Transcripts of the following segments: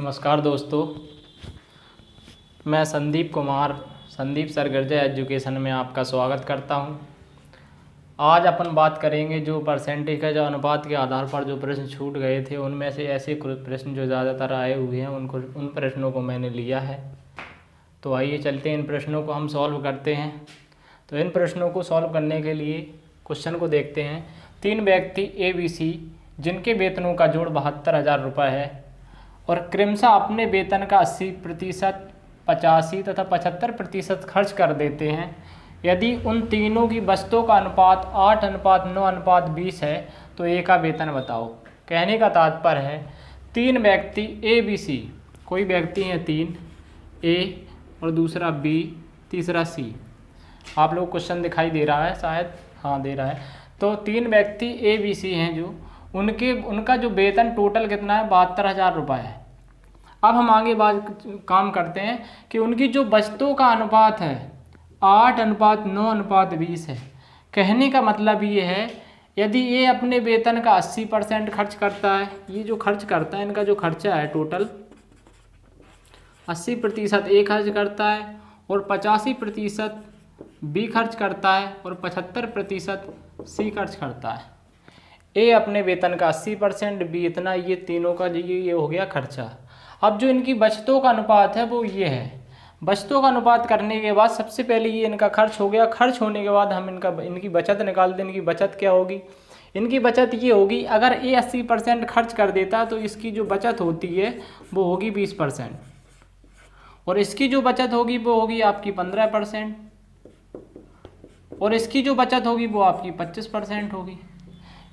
नमस्कार दोस्तों, मैं संदीप कुमार संदीप सरगर्जा एजुकेशन में आपका स्वागत करता हूं। आज अपन बात करेंगे जो परसेंटेज का जो अनुपात के आधार पर जो प्रश्न छूट गए थे उनमें से ऐसे प्रश्न जो ज़्यादातर आए हुए हैं उन प्रश्नों को मैंने लिया है। तो आइए चलते हैं, इन प्रश्नों को हम सॉल्व करते हैं। तो इन प्रश्नों को सॉल्व करने के लिए क्वेश्चन को देखते हैं। 3 व्यक्ति ABC जिनके वेतनों का जोड़ 72,000 रुपये है और क्रमशः अपने वेतन का 80%, 85 तथा 75% खर्च कर देते हैं। यदि उन तीनों की वस्तुओं का अनुपात 8:9:20 है तो ए का वेतन बताओ। कहने का तात्पर्य है 3 व्यक्ति ABC, कोई व्यक्ति हैं 3, ए और दूसरा B, तीसरा C। आप लोग क्वेश्चन दिखाई दे रहा है शायद, हाँ दे रहा है। तो 3 व्यक्ति ABC हैं जो उनका जो वेतन टोटल कितना है 72,000 रुपये है। अब हम आगे काम करते हैं कि उनकी जो वस्तुओं का अनुपात है 8:9:20 है। कहने का मतलब ये है यदि ये अपने वेतन का 80% खर्च करता है, ये जो खर्च करता है इनका जो खर्चा है टोटल 80% ए खर्च करता है और 85% बी खर्च करता है और 75% सी खर्च करता है। ए अपने वेतन का 80%, बी इतना, ये तीनों का ये हो गया खर्चा। अब जो इनकी बचतों का अनुपात है वो ये है। बचतों का अनुपात करने के बाद सबसे पहले ये इनका खर्च हो गया। खर्च होने के बाद हम इनकी बचत निकाल दें। इनकी बचत क्या होगी? इनकी बचत ये होगी, अगर ए 80% खर्च कर देता तो इसकी जो बचत होती है वो होगी 20% और इसकी जो बचत होगी वो होगी आपकी 15% और इसकी जो बचत होगी वो आपकी 25% होगी।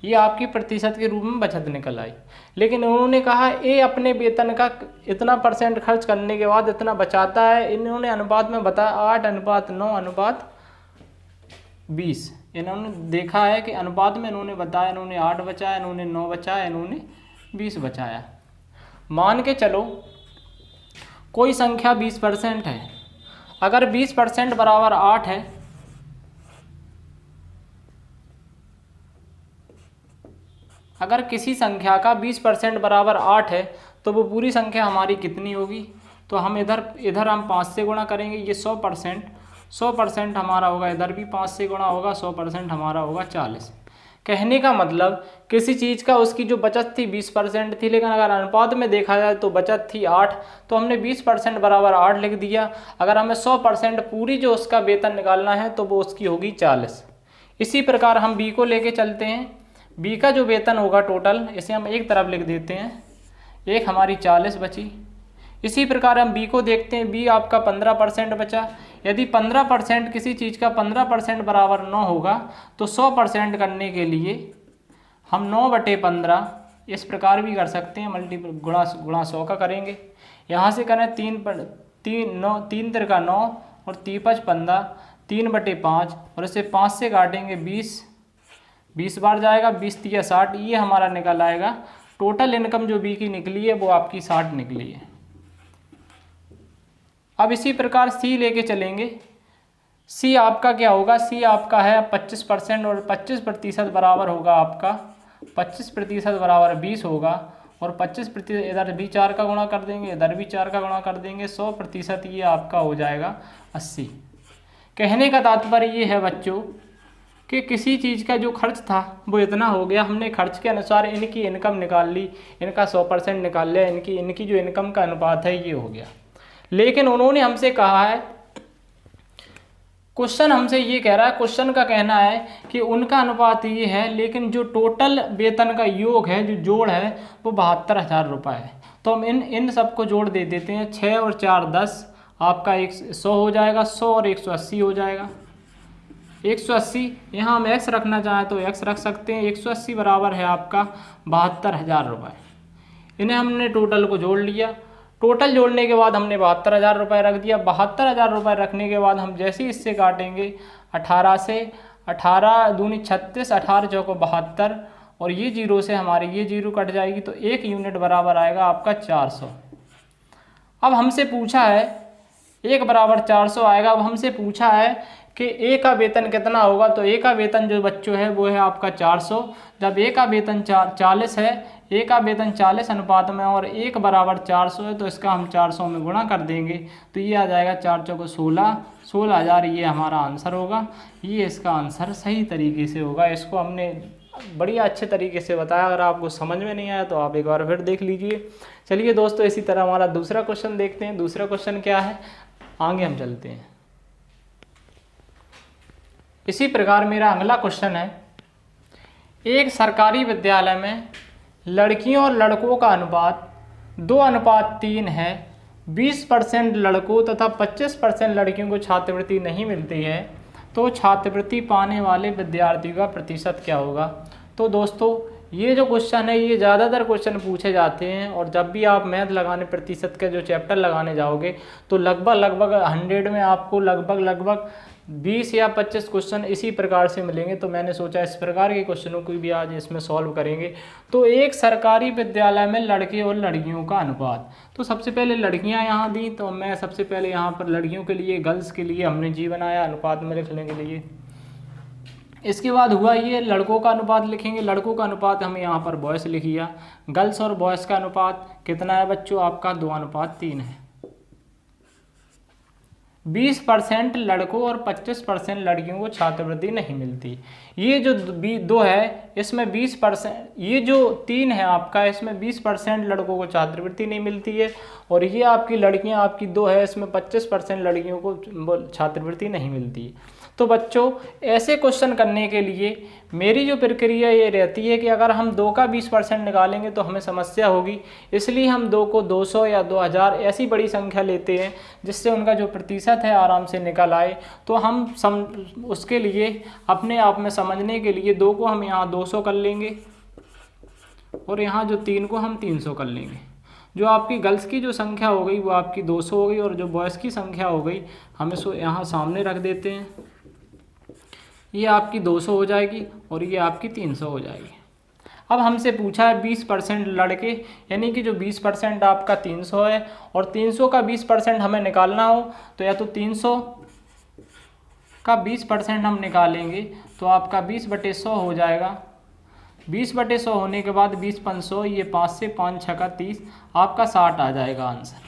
ये आपकी प्रतिशत के रूप में बचत निकल आई। लेकिन उन्होंने कहा ए अपने वेतन का इतना % खर्च करने के बाद इतना बचाता है। इन्होंने अनुपात में बताया 8:9:20। इन्होंने देखा है कि अनुपात में इन्होंने बताया, इन्होंने 8 बचाया, इन्होंने 9 बचाया, इन्होंने 20 बचाया। मान के चलो कोई संख्या 20% है। अगर 20% बराबर 8 है अगर किसी संख्या का 20% बराबर 8 है तो वो पूरी संख्या हमारी कितनी होगी? तो हम इधर हम 5 से गुणा करेंगे। ये 100% हमारा होगा, इधर भी 5 से गुणा होगा, 100% हमारा होगा 40। कहने का मतलब किसी चीज़ का उसकी जो बचत थी 20% थी, लेकिन अगर अनुपात में देखा जाए तो बचत थी 8, तो हमने 20% बराबर 8 लिख दिया। अगर हमें 100% पूरी जो उसका वेतन निकालना है तो वो उसकी होगी 40। इसी प्रकार हम बी को लेके चलते हैं। बी का जो वेतन होगा टोटल, इसे हम एक तरफ लिख देते हैं, एक हमारी 40 बची। इसी प्रकार हम बी को देखते हैं। बी आपका 15% बचा। यदि 15% किसी चीज़ का 15% बराबर 9 होगा तो 100% करने के लिए हम 9/15 इस प्रकार भी कर सकते हैं, मल्टीपल गुणा 100 का करेंगे। यहाँ से करें 3 3 9 और 3 5 15, 3/5 और इसे 5 से काटेंगे 20 बार जाएगा, 20 3 60। ये हमारा निकल आएगा। टोटल इनकम जो बी की निकली है वो आपकी 60 निकली है। अब इसी प्रकार सी लेके चलेंगे। सी आपका क्या होगा? सी आपका है 25% और 25% बराबर होगा आपका 25% बराबर 20 होगा और 25% इधर भी 4 का गुणा कर देंगे, इधर भी 4 का गुणा कर देंगे, 100% ये आपका हो जाएगा 80। कहने का तात्पर्य ये है बच्चों कि किसी चीज़ का जो खर्च था वो इतना हो गया, हमने खर्च के अनुसार इनकी इनकम निकाल ली, इनका 100% निकाल लिया, इनकी जो इनकम का अनुपात है ये हो गया। लेकिन उन्होंने हमसे कहा है, क्वेश्चन हमसे ये कह रहा है, क्वेश्चन का कहना है कि उनका अनुपात ये है लेकिन जो टोटल वेतन का योग है, जो जोड़ है वो 72,000 रुपये है। तो हम इन सबको जोड़ दे देते हैं। 6 और 4 10, आपका 100 हो जाएगा, 100 और 180 हो जाएगा। 180 यहाँ हम x रखना चाहें तो x रख सकते हैं। 180 बराबर है आपका 72,000 रुपये। इन्हें हमने टोटल को जोड़ लिया। टोटल जोड़ने के बाद हमने 72,000 रुपये रख दिया। 72,000 रुपये रखने के बाद हम जैसे ही इससे काटेंगे 18 से, 18 दूनी 36, 18 चौको 72 और ये 0 से हमारी ये 0 कट जाएगी तो 1 यूनिट बराबर आएगा आपका 400। अब हमसे पूछा है 1 बराबर 400 आएगा। अब हमसे पूछा है कि ए का वेतन कितना होगा, तो ए का वेतन जो बच्चों है वो है आपका 400। जब ए का वेतन 40 है, ए का वेतन 40 अनुपात में और 1 बराबर 400 है, तो इसका हम 400 में गुणा कर देंगे तो ये आ जाएगा 4 चौको 16,000। ये हमारा आंसर होगा, ये इसका आंसर सही तरीके से होगा। इसको हमने बढ़िया अच्छे तरीके से बताया। अगर आपको समझ में नहीं आया तो आप एक बार फिर देख लीजिए। चलिए दोस्तों, इसी तरह हमारा दूसरा क्वेश्चन देखते हैं। दूसरा क्वेश्चन क्या है, आगे हम चलते हैं। इसी प्रकार मेरा अगला क्वेश्चन है, एक सरकारी विद्यालय में लड़कियों और लड़कों का अनुपात 2:3 है। 20% लड़कों तथा 25% लड़कियों को छात्रवृत्ति नहीं मिलती है, तो छात्रवृत्ति पाने वाले विद्यार्थियों का प्रतिशत क्या होगा। तो दोस्तों ये जो क्वेश्चन है ये ज़्यादातर क्वेश्चन पूछे जाते हैं, और जब भी आप मैथ लगाने प्रतिशत के जो चैप्टर लगाने जाओगे तो लगभग 100 में आपको लगभग 20 या 25 क्वेश्चन इसी प्रकार से मिलेंगे। तो मैंने सोचा इस प्रकार के क्वेश्चनों को भी आज इसमें सॉल्व करेंगे। तो एक सरकारी विद्यालय में लड़के और लड़कियों का अनुपात, तो सबसे पहले लड़कियां यहाँ दी, तो मैं सबसे पहले यहाँ पर लड़कियों के लिए, गर्ल्स के लिए हमने जी बनाया अनुपात में लिखने के लिए। इसके बाद हुआ ये लड़कों का अनुपात लिखेंगे। लड़कों का अनुपात हमें यहाँ पर बॉयस लिख दिया। गर्ल्स और बॉयज़ का अनुपात कितना है बच्चों, आपका 2:3 है। 20% लड़कों और 25% लड़कियों को छात्रवृत्ति नहीं मिलती। ये जो 2 है इसमें 20%, ये जो 3 है आपका, इसमें 20% लड़कों को छात्रवृत्ति नहीं मिलती है, और ये आपकी लड़कियां आपकी 2 है, इसमें 25% लड़कियों को छात्रवृत्ति नहीं मिलती है। तो बच्चों ऐसे क्वेश्चन करने के लिए मेरी जो प्रक्रिया ये रहती है कि अगर हम 2 का 20% निकालेंगे तो हमें समस्या होगी, इसलिए हम 2 को 200 या 2000 ऐसी बड़ी संख्या लेते हैं जिससे उनका जो प्रतिशत है आराम से निकल आए। तो हम उसके लिए अपने आप में समझने के लिए 2 को हम यहाँ 200 कर लेंगे, और यहाँ जो 3 को हम 300 कर लेंगे। जो आपकी गर्ल्स की जो संख्या हो गई वो आपकी 200 हो गई, और जो बॉयज़ की संख्या हो गई हम इसको यहाँ सामने रख देते हैं। ये आपकी 200 हो जाएगी और ये आपकी 300 हो जाएगी। अब हमसे पूछा है 20% लड़के, यानी कि जो 20% आपका 300 है, और 300 का 20% हमें निकालना हो तो या तो 300 का 20% हम निकालेंगे तो आपका 20/100 हो जाएगा। 20/100 होने के बाद 20×500, ये 5 से 5 6 30, आपका 60 आ जाएगा आंसर।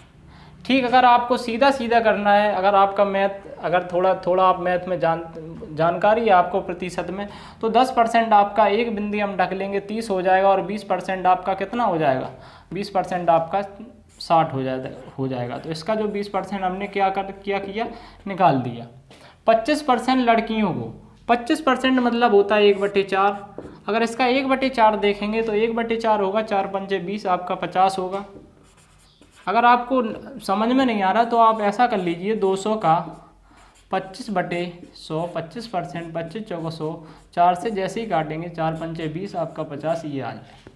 ठीक, अगर आपको सीधा करना है, अगर आपका मैथ, अगर थोड़ा आप मैथ में जानकारी है आपको प्रतिशत में, तो 10% आपका एक बिंदी हम ढक लेंगे, 30 हो जाएगा, और 20% आपका कितना हो जाएगा, 20% आपका 60 हो जाएगा। तो इसका जो 20% हमने किया निकाल दिया। 25% लड़कियों को, 25% मतलब होता है 1/4। अगर इसका 1/4 देखेंगे तो 1/4 होगा, 4 पंचे 20, आपका 50 होगा। अगर आपको समझ में नहीं आ रहा तो आप ऐसा कर लीजिए, 200 का 25/100, 25%, 25 चौको 100, 4 से जैसे ही काटेंगे 4 पंचे 20, आपका 50, ये आ जाए।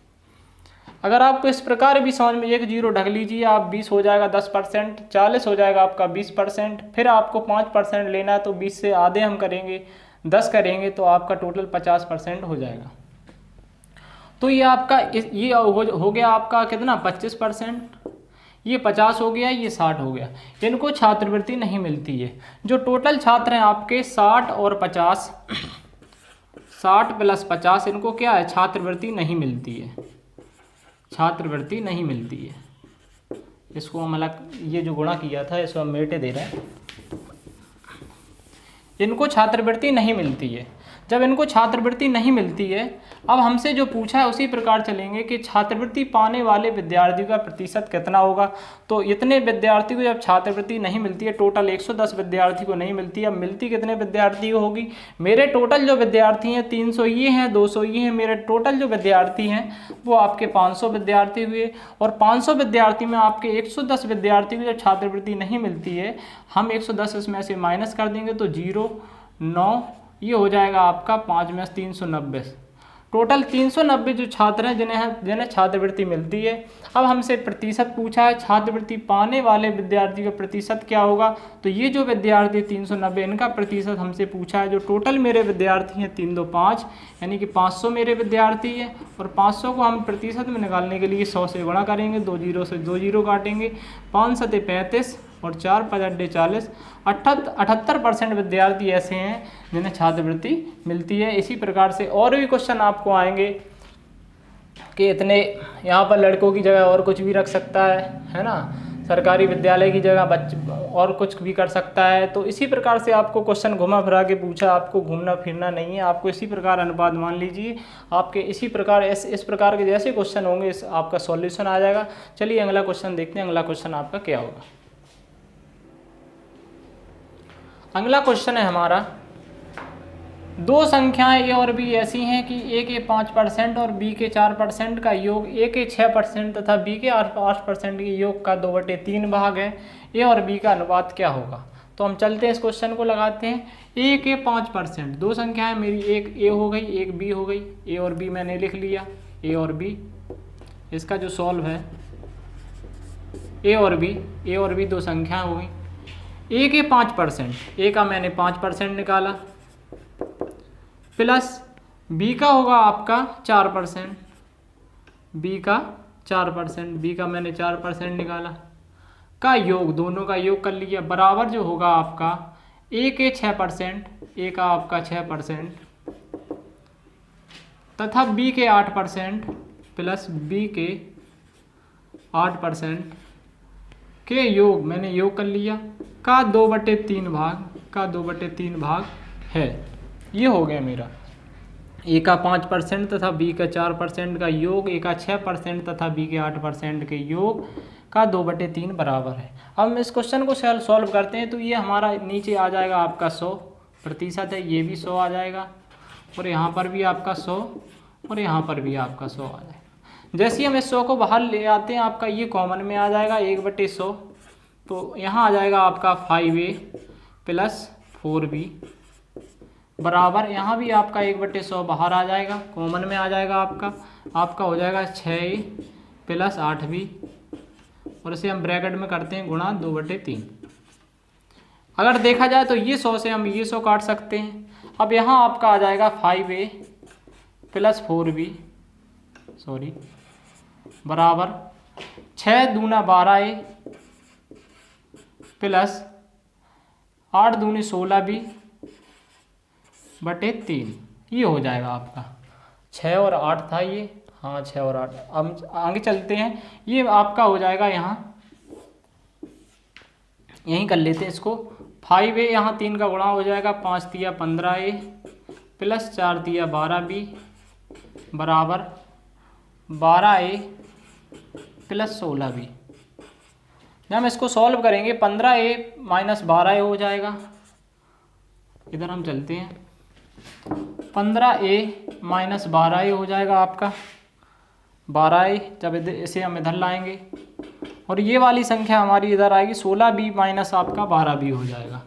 अगर आपको इस प्रकार भी समझ में, 1 0 ढक लीजिए आप, 20 हो जाएगा 10%, 40 हो जाएगा आपका 20%, फिर आपको 5% लेना है तो 20 से आधे हम करेंगे, 10 करेंगे तो आपका टोटल 50% हो जाएगा। तो ये आपका ये हो गया आपका कितना, 25%, ये 50 हो गया, ये 60 हो गया। इनको छात्रवृत्ति नहीं मिलती है। जो टोटल छात्र हैं आपके 60 और 50, 60 + 50, इनको क्या है, छात्रवृत्ति नहीं मिलती है, छात्रवृत्ति नहीं मिलती है। इसको हम अलग, ये जो गुणा किया था इसको हम मेटे दे रहे हैं। इनको छात्रवृत्ति नहीं मिलती है। जब इनको छात्रवृत्ति नहीं मिलती है, अब हमसे जो पूछा है उसी प्रकार चलेंगे कि छात्रवृत्ति पाने वाले विद्यार्थियों का प्रतिशत कितना होगा। तो इतने विद्यार्थी को जब छात्रवृत्ति नहीं मिलती है, टोटल 110 विद्यार्थी को नहीं मिलती है। अब मिलती कितने विद्यार्थी को होगी, मेरे टोटल जो विद्यार्थी हैं 300 ये हैं, 200 ये हैं, मेरे टोटल जो विद्यार्थी हैं वो आपके 500 विद्यार्थी हुए। और 500 विद्यार्थी में आपके 110 विद्यार्थी को जब छात्रवृत्ति नहीं मिलती है, हम 110 इसमें से माइनस कर देंगे तो 0, 9, ये हो जाएगा आपका 5 में 390। टोटल 390 जो छात्र हैं जिन्हें छात्रवृत्ति मिलती है। अब हमसे प्रतिशत पूछा है, छात्रवृत्ति पाने वाले विद्यार्थी का प्रतिशत क्या होगा। तो ये जो विद्यार्थी 390, इनका प्रतिशत हमसे पूछा है। जो टोटल मेरे विद्यार्थी हैं 3 2 5, यानी कि 500 मेरे विद्यार्थी हैं, और 500 को हम प्रतिशत में निकालने के लिए 100 से गुणा करेंगे, 2 0 से 2 0 काटेंगे, 5 7 35, और 4 5 अड्डे 40, 78% विद्यार्थी ऐसे हैं जिन्हें छात्रवृत्ति मिलती है। इसी प्रकार से और भी क्वेश्चन आपको आएंगे कि इतने यहाँ पर लड़कों की जगह और कुछ भी रख सकता है ना, सरकारी विद्यालय की जगह बच्चे और कुछ भी कर सकता है। तो इसी प्रकार से आपको क्वेश्चन घुमा फिरा के पूछा, आपको घूमना फिरना नहीं है, आपको इसी प्रकार अनुपात मान लीजिए आपके इसी प्रकार इस प्रकार के जैसे क्वेश्चन होंगे आपका सॉल्यूशन आ जाएगा। चलिए अगला क्वेश्चन देखते हैं, अगला क्वेश्चन आपका क्या होगा। अगला क्वेश्चन है हमारा, दो संख्याएं ए और बी ऐसी हैं कि ए के 5% और बी के 4% का योग ए के 6% तथा बी के 8% के योग का 2/3 भाग है। ए और बी का अनुपात क्या होगा? तो हम चलते हैं इस क्वेश्चन को लगाते हैं। ए के 5%, दो संख्याएं मेरी, एक ए हो गई एक बी हो गई, ए और बी मैंने लिख लिया, ए और बी। इसका जो सॉल्व है ए और बी दो संख्याएं हो गई। ए के 5%, ए का मैंने 5% निकाला, प्लस बी का होगा आपका 4%, बी का 4%, बी का मैंने 4% निकाला, का योग, दोनों का योग कर लिया, बराबर जो होगा आपका ए के 6%, ए का आपका 6% तथा बी के 8% प्लस बी के 8% के योग, मैंने योग कर लिया, का 2/3 भाग, का 2/3 भाग है। ये हो गया मेरा ए का 5% तथा बी का 4% का योग, ए का 6% तथा बी के 8% के योग का 2/3 बराबर है। अब हम इस क्वेश्चन को सॉल्व करते हैं तो ये हमारा नीचे आ जाएगा आपका 100% है, ये भी 100 आ जाएगा और यहाँ पर भी आपका 100 और यहाँ पर भी आपका 100 आ जाएगा। जैसे ही हम इस 100 को बाहर ले आते हैं आपका ये कॉमन में आ जाएगा 1/100, तो यहाँ आ जाएगा आपका 5a प्लस 4b बराबर, यहाँ भी आपका 1/100 बाहर आ जाएगा, कॉमन में आ जाएगा आपका हो जाएगा 6a प्लस 8b और इसे हम ब्रैकेट में करते हैं गुणा 2/3। अगर देखा जाए तो ये 100 से हम ये 100 काट सकते हैं। अब यहाँ आपका आ जाएगा 5a प्लस 4b बराबर 6 दूना 12a प्लस 8 दूनी 16b बटे 3, ये हो जाएगा आपका 6 और 8 था ये, हाँ 6 और 8। अब आगे चलते हैं, ये आपका हो जाएगा यहाँ, यहीं कर लेते हैं इसको, 5a यहाँ 3 का गुणा हो जाएगा, 5 तिया 15a प्लस 4 तिया 12b बराबर 12a प्लस 16b। जब हम इसको सॉल्व करेंगे 15a माइनस 12a हो जाएगा, इधर हम चलते हैं, 15a माइनस 12a हो जाएगा आपका 12a, जब इसे हम इधर लाएंगे और ये वाली संख्या हमारी इधर आएगी 16b माइनस आपका 12b हो जाएगा,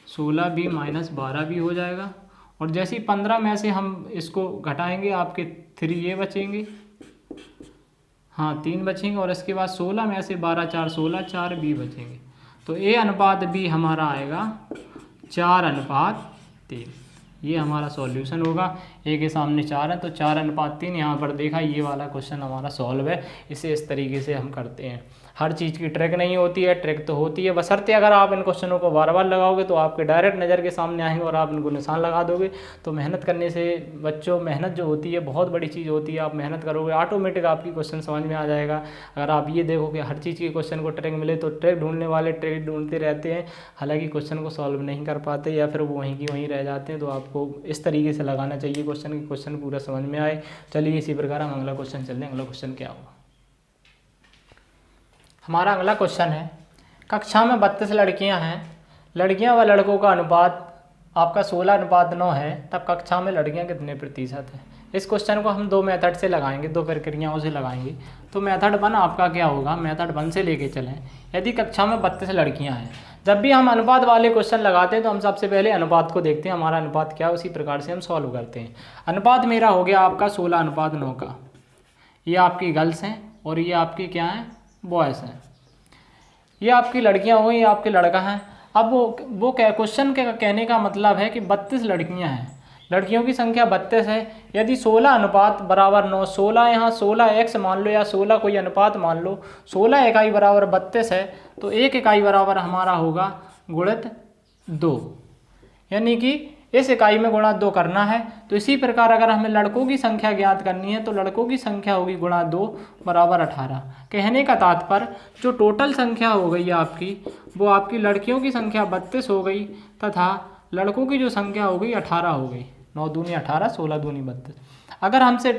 16b माइनस 12b हो जाएगा। और जैसे ही 15 में से हम इसको घटाएंगे आपके 3a बचेंगे, हाँ 3 बचेंगे और इसके बाद 16 में से 12 4 16 4b बचेंगे। तो a अनुपात b हमारा आएगा 4:3, ये हमारा सॉल्यूशन होगा। ए के सामने 4 है तो 4:3 यहाँ पर देखा, ये वाला क्वेश्चन हमारा सॉल्व है। इसे इस तरीके से हम करते हैं। हर चीज़ की ट्रिक नहीं होती है, ट्रिक तो होती है, बशर्ते अगर आप इन क्वेश्चनों को बार बार लगाओगे तो आपके डायरेक्ट नज़र के सामने आएंगे और आप इनको निशान लगा दोगे। तो मेहनत करने से बच्चों, मेहनत जो होती है बहुत बड़ी चीज़ होती है। आप मेहनत करोगे ऑटोमेटिक आपकी क्वेश्चन समझ में आ जाएगा। अगर आप ये देखोगे हर चीज़ के क्वेश्चन को ट्रिक मिले, तो ट्रिक ढूंढने वाले ट्रिक ढूंढते रहते हैं, हालांकि क्वेश्चन को सॉल्व नहीं कर पाते या फिर वो वहीं की वहीं रह जाते हैं। तो आपको इस तरीके से लगाना चाहिए क्वेश्चन की, क्वेश्चन पूरा समझ में आए। चलिए इसी प्रकार हम अगला क्वेश्चन चलते हैं। अगला क्वेश्चन क्या होगा हमारा? अगला क्वेश्चन है, कक्षा में 32 लड़कियां हैं, लड़कियां व लड़कों का अनुपात आपका 16:9 है, तब कक्षा में लड़कियां कितने प्रतिशत हैं? इस क्वेश्चन को हम दो मेथड से लगाएंगे, दो प्रक्रियाओं से लगाएंगे। तो मेथड 1 आपका क्या होगा, मेथड 1 से लेके चलें। यदि कक्षा में 32 लड़कियां हैं, जब भी हम अनुपात वाले क्वेश्चन लगाते हैं तो हम सबसे पहले अनुपात को देखते हैं, हमारा अनुपात क्या है, उसी प्रकार से हम सॉल्व करते हैं। अनुपात मेरा हो गया आपका 16:9 का। ये आपकी गर्ल्स हैं और ये आपकी क्या हैं, बॉयज़ हैं। ये आपकी लड़कियां हो गई, ये आपके लड़का हैं। अब वो क्वेश्चन के कहने का मतलब है कि 32 लड़कियां हैं, लड़कियों की संख्या 32 है। यदि 16 अनुपात बराबर 9, 16 यहाँ 16x मान लो या 16 कोई अनुपात मान लो, 16 इकाई बराबर 32 है, तो 1 इकाई बराबर हमारा होगा गुणित 2, यानी कि इस इकाई में गुणा 2 करना है। तो इसी प्रकार अगर हमें लड़कों की संख्या ज्ञात करनी है तो लड़कों की संख्या होगी गुणा 2 बराबर 18। कहने का तात्पर्य जो टोटल संख्या हो गई आपकी, वो आपकी लड़कियों की संख्या 32 हो गई तथा लड़कों की जो संख्या हो गई 18 हो गई। 9 दूनी 18, 16 दूनी 32। अगर हमसे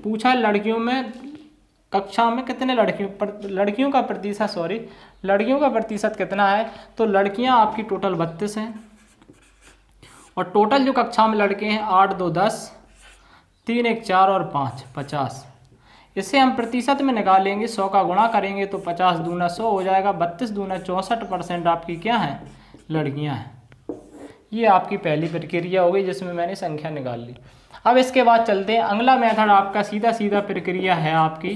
पूछा लड़कियों में कक्षा में कितने लड़कियों का प्रतिशत कितना है, तो लड़कियां आपकी टोटल 32 हैं और टोटल जो कक्षा में लड़के हैं 8 2 10, 3 1 4 और 5 50। इसे हम प्रतिशत में निकालेंगे, 100 का गुणा करेंगे तो 50 दूना 100 हो जाएगा। 32 दूना 64% आपकी क्या हैं, लड़कियां हैं। ये आपकी पहली प्रक्रिया हो गई जिसमें मैंने संख्या निकाल ली। अब इसके बाद चलते हैं, अगला मेथड आपका सीधा प्रक्रिया है आपकी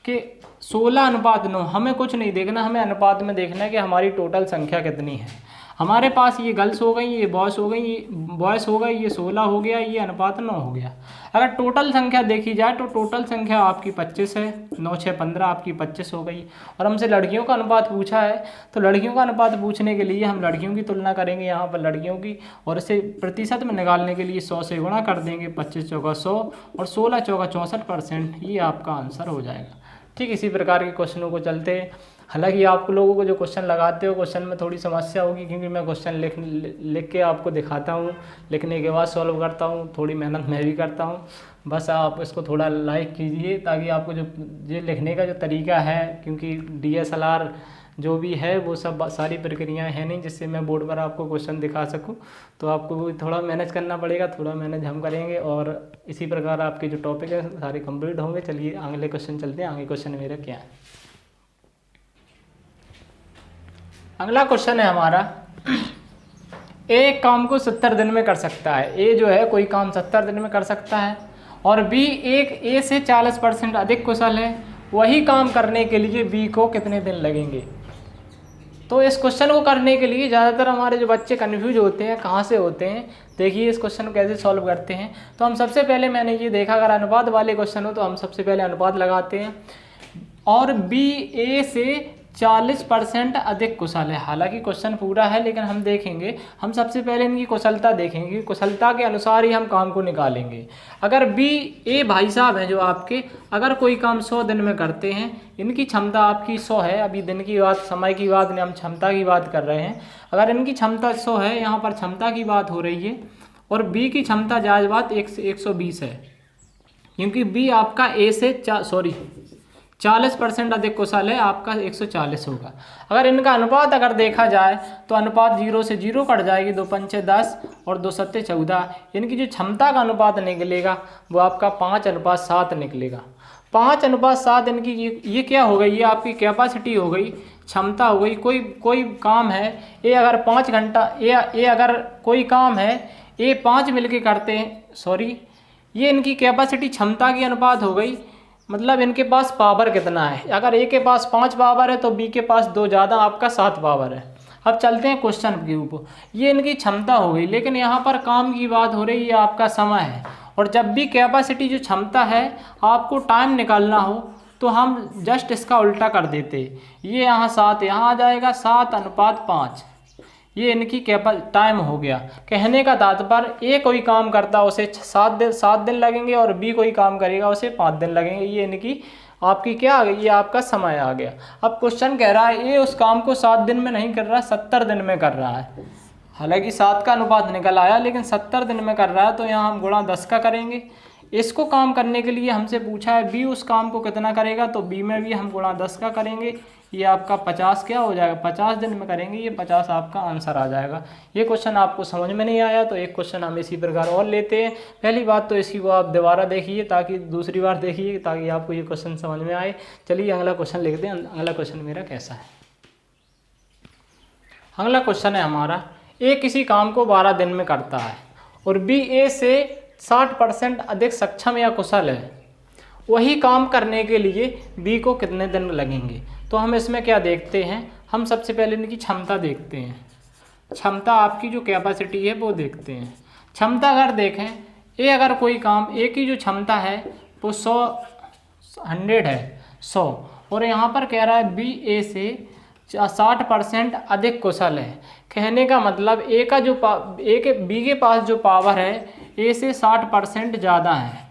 कि 16:9। हमें कुछ नहीं देखना, हमें अनुपात में देखना है कि हमारी टोटल संख्या कितनी है। हमारे पास ये गर्ल्स हो गई, ये बॉयज़ हो गई, ये बॉयज़ हो गई, ये 16 हो गया, ये अनुपात 9 हो गया। अगर टोटल संख्या देखी जाए तो टोटल संख्या आपकी 25 है। 9 6 15 आपकी 25 हो गई। और हमसे लड़कियों का अनुपात पूछा है, तो लड़कियों का अनुपात पूछने के लिए हम लड़कियों की तुलना करेंगे यहाँ पर लड़कियों की, और इसे प्रतिशत में निकालने के लिए 100 से गुणा कर देंगे। 25 चौका 100 और 16 चौका 64%, ये आपका आंसर हो जाएगा। ठीक इसी प्रकार के क्वेश्चनों को चलते हैं। हालांकि आप लोगों को जो क्वेश्चन लगाते हो, क्वेश्चन में थोड़ी समस्या होगी क्योंकि मैं क्वेश्चन लिख के आपको दिखाता हूँ, लिखने के बाद सॉल्व करता हूँ, थोड़ी मेहनत मैं भी करता हूँ। बस आप इसको थोड़ा लाइक कीजिए ताकि आपको जो ये लिखने का जो तरीका है, क्योंकि DSLR जो भी है वो सब सारी प्रक्रियाएं हैं नहीं जिससे मैं बोर्ड पर आपको क्वेश्चन दिखा सकूं, तो आपको थोड़ा मैनेज करना पड़ेगा, थोड़ा मैनेज हम करेंगे और इसी प्रकार आपके जो टॉपिक है सारे कंप्लीट होंगे। चलिए अगले क्वेश्चन चलते हैं। आगे क्वेश्चन मेरा क्या है, अगला क्वेश्चन है हमारा, एक काम को 70 दिन में कर सकता है। ए जो है कोई काम 70 दिन में कर सकता है और बी ए से 40% अधिक कुशल है। वही काम करने के लिए बी को कितने दिन लगेंगे। तो इस क्वेश्चन को करने के लिए ज़्यादातर हमारे जो बच्चे कन्फ्यूज होते हैं, कहाँ से होते हैं, देखिए इस क्वेश्चन को कैसे सॉल्व करते हैं। तो हम सबसे पहले मैंने ये देखा, अगर अनुपात वाले क्वेश्चन हो तो हम सबसे पहले अनुपात लगाते हैं और बी ए से 40% अधिक कुशल है। हालांकि क्वेश्चन पूरा है लेकिन हम देखेंगे, हम सबसे पहले इनकी कुशलता देखेंगे, कुशलता के अनुसार ही हम काम को निकालेंगे। अगर बी ए भाई साहब हैं जो आपके, अगर कोई काम 100 दिन में करते हैं, इनकी क्षमता आपकी 100 है, अभी दिन की बात, समय की बात नहीं, हम क्षमता की बात कर रहे हैं। अगर इनकी क्षमता 100 है, यहाँ पर क्षमता की बात हो रही है, और बी की क्षमता जायज़ बात 120 है, क्योंकि बी आपका ए से 40% अधिक कुशल है, आपका 140 होगा। अगर इनका अनुपात अगर देखा जाए तो अनुपात 0 से 0 कट जाएगी, 2 पंचे 10 और 2 सत्ते 14। इनकी जो क्षमता का अनुपात निकलेगा वो आपका 5:7 निकलेगा। 5:7 इनकी ये क्या हो गई, ये आपकी कैपेसिटी हो गई, क्षमता हो गई। कोई काम है, ये अगर 5 घंटा, ये अगर कोई काम है, ये 5 मिलके करते हैं, ये इनकी कैपेसिटी क्षमता की अनुपात हो गई। मतलब इनके पास पावर कितना है, अगर ए के पास 5 पावर है तो बी के पास 2 ज़्यादा, आपका 7 पावर है। अब चलते हैं क्वेश्चन के ऊपर, ये इनकी क्षमता हो गई, लेकिन यहाँ पर काम की बात हो रही है, आपका समय है। और जब भी कैपेसिटी जो क्षमता है आपको टाइम निकालना हो तो हम जस्ट इसका उल्टा कर देते, ये यहाँ 7 यहाँ आ जाएगा, 7:5, ये इनकी टाइम हो गया। कहने का तात्पर्य ए कोई काम करता उसे 7 दिन लगेंगे और बी कोई काम करेगा उसे 5 दिन लगेंगे। ये इनकी आपकी क्या आ गई, ये आपका समय आ गया। अब क्वेश्चन कह रहा है ए उस काम को 7 दिन में नहीं कर रहा, 70 दिन में कर रहा है। हालांकि 7 का अनुपात निकल आया लेकिन 70 दिन में कर रहा है, तो यहाँ हम गुणा 10 का करेंगे। इसको काम करने के लिए हमसे पूछा है बी उस काम को कितना करेगा, तो बी में भी हम गुणा 10 का करेंगे। ये आपका 50 क्या हो जाएगा, 50 दिन में करेंगे, ये 50 आपका आंसर आ जाएगा। ये क्वेश्चन आपको समझ में नहीं आया तो एक क्वेश्चन हम इसी प्रकार और लेते हैं। पहली बात तो इसकी को आप दोबारा देखिए, ताकि दूसरी बार देखिए ताकि आपको ये क्वेश्चन समझ में आए। चलिए अगला क्वेश्चन लिखते हैं। अगला क्वेश्चन मेरा कैसा है, अगला क्वेश्चन है हमारा, ए किसी काम को 12 दिन में करता है और बी ए से 60% अधिक सक्षम या कुशल है। वही काम करने के लिए बी को कितने दिन लगेंगे। तो हम इसमें क्या देखते हैं, हम सबसे पहले इनकी क्षमता देखते हैं। क्षमता आपकी जो कैपेसिटी है वो देखते हैं। क्षमता अगर देखें ए अगर कोई काम, ए की जो क्षमता है वो 100 है 100, और यहाँ पर कह रहा है बी ए से 60% अधिक कुशल है। कहने का मतलब ए का जो बी के पास जो पावर है ए से 60% ज़्यादा है,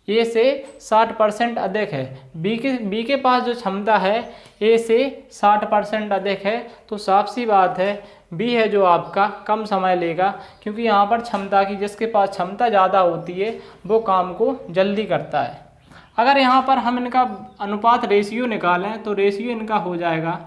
ए से 60% अधिक है। बी के पास जो क्षमता है ए से 60% अधिक है, तो साफ सी बात है बी है जो आपका कम समय लेगा, क्योंकि यहाँ पर क्षमता की, जिसके पास क्षमता ज़्यादा होती है वो काम को जल्दी करता है। अगर यहाँ पर हम इनका अनुपात रेशियो निकालें तो रेशियो इनका हो जाएगा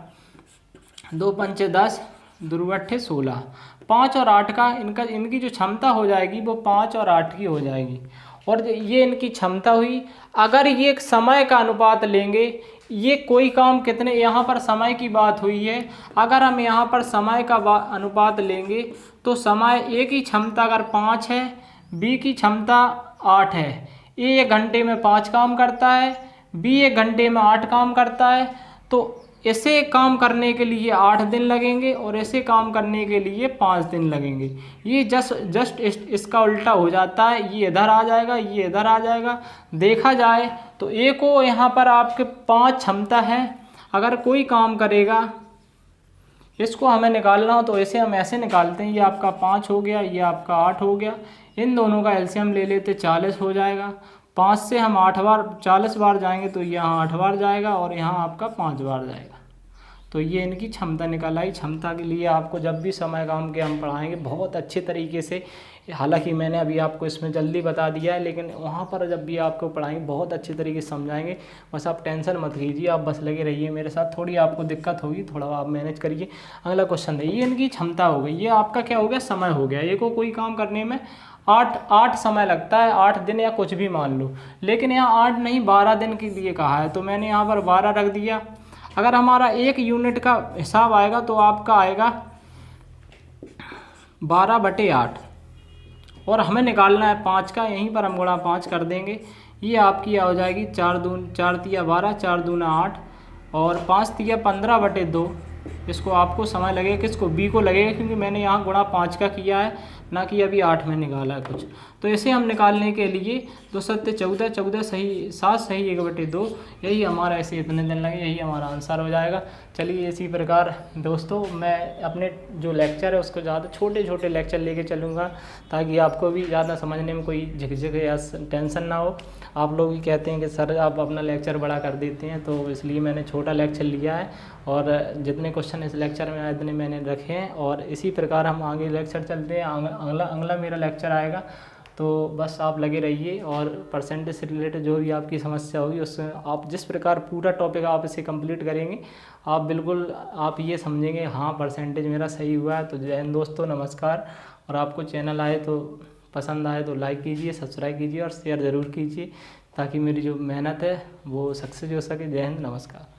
2 पंचे 10, 2 अट्ठे 16, 5 और 8 का इनकी जो क्षमता हो जाएगी वो 5 और 8 की हो जाएगी। और ये इनकी क्षमता हुई। अगर ये एक समय का अनुपात लेंगे, ये कोई काम कितने, यहाँ पर समय की बात हुई है, अगर हम यहाँ पर समय का अनुपात लेंगे तो समय, ए की क्षमता अगर 5 है, बी की क्षमता 8 है, ए 1 घंटे में 5 काम करता है, बी 1 घंटे में 8 काम करता है, तो ऐसे काम करने के लिए 8 दिन लगेंगे और ऐसे काम करने के लिए 5 दिन लगेंगे। ये जस्ट इसका उल्टा हो जाता है, ये इधर आ जाएगा, ये इधर आ जाएगा। देखा जाए तो ए को यहाँ पर आपके 5 क्षमता है, अगर कोई काम करेगा, इसको हमें निकालना हो तो ऐसे हम ऐसे निकालते हैं, ये आपका 5 हो गया, ये आपका 8 हो गया, इन दोनों का एलसीएम ले लेते 40 हो जाएगा। 5 से हम 8 बार 40 बार जाएंगे तो यहाँ 8 बार जाएगा और यहाँ आपका 5 बार जाएगा। तो ये इनकी क्षमता निकल आई। क्षमता के लिए आपको जब भी समय काम के हम पढ़ाएंगे बहुत अच्छे तरीके से, हालांकि मैंने अभी आपको इसमें जल्दी बता दिया है, लेकिन वहाँ पर जब भी आपको पढ़ाएंगे बहुत अच्छे तरीके से समझाएंगे। बस आप टेंशन मत कीजिए, आप बस लगे रहिए मेरे साथ। थोड़ी आपको दिक्कत होगी, थोड़ा आप मैनेज करिए। अगला क्वेश्चन है, ये इनकी क्षमता हो गई, ये आपका क्या हो गया, समय हो गया। ये को कोई काम करने में 8 समय लगता है, 8 दिन या कुछ भी मान लो, लेकिन यहाँ 8 नहीं 12 दिन के लिए कहा है, तो मैंने यहाँ पर 12 रख दिया। अगर हमारा 1 यूनिट का हिसाब आएगा तो आपका आएगा 12/8, और हमें निकालना है 5 का, यहीं पर हम गुणा 5 कर देंगे। ये आपकी हो जाएगी 4 तिया 12, 4 दूना 8 और 5 तिया 15/2। इसको आपको समय लगेगा, किसको, बी को लगेगा, क्योंकि मैंने यहाँ गुणा 5 का किया है, ना कि अभी 8 में निकाला है कुछ। तो इसे हम निकालने के लिए 2 सत्ते 14, 14 सही 7 सही 1/2, यही हमारा, ऐसे इतने दिन लगे, यही हमारा आंसर हो जाएगा। चलिए इसी प्रकार दोस्तों मैं अपने जो लेक्चर है उसको ज़्यादा छोटे छोटे लेक्चर लेके चलूँगा, ताकि आपको भी ज़्यादा समझने में कोई झिकझिक या टेंशन ना हो। आप लोग भी कहते हैं कि सर आप अपना लेक्चर बड़ा कर देते हैं, तो इसलिए मैंने छोटा लेक्चर लिया है, और जितने क्वेश्चन इस लेक्चर में आए इतने मैंने रखे हैं, और इसी प्रकार हम आगे लेक्चर चलते हैं। अगला मेरा लेक्चर आएगा, तो बस आप लगे रहिए, और परसेंटेज से रिलेटेड जो भी आपकी समस्या होगी उसमें आप जिस प्रकार पूरा टॉपिक आप इसे कंप्लीट करेंगे, आप बिल्कुल आप ये समझेंगे हाँ परसेंटेज मेरा सही हुआ है। तो जय हिंद दोस्तों, नमस्कार। और आपको चैनल आए तो पसंद आए तो लाइक कीजिए, सब्सक्राइब कीजिए और शेयर ज़रूर कीजिए, ताकि मेरी जो मेहनत है वो सक्सेस हो सके। जय हिंद, नमस्कार।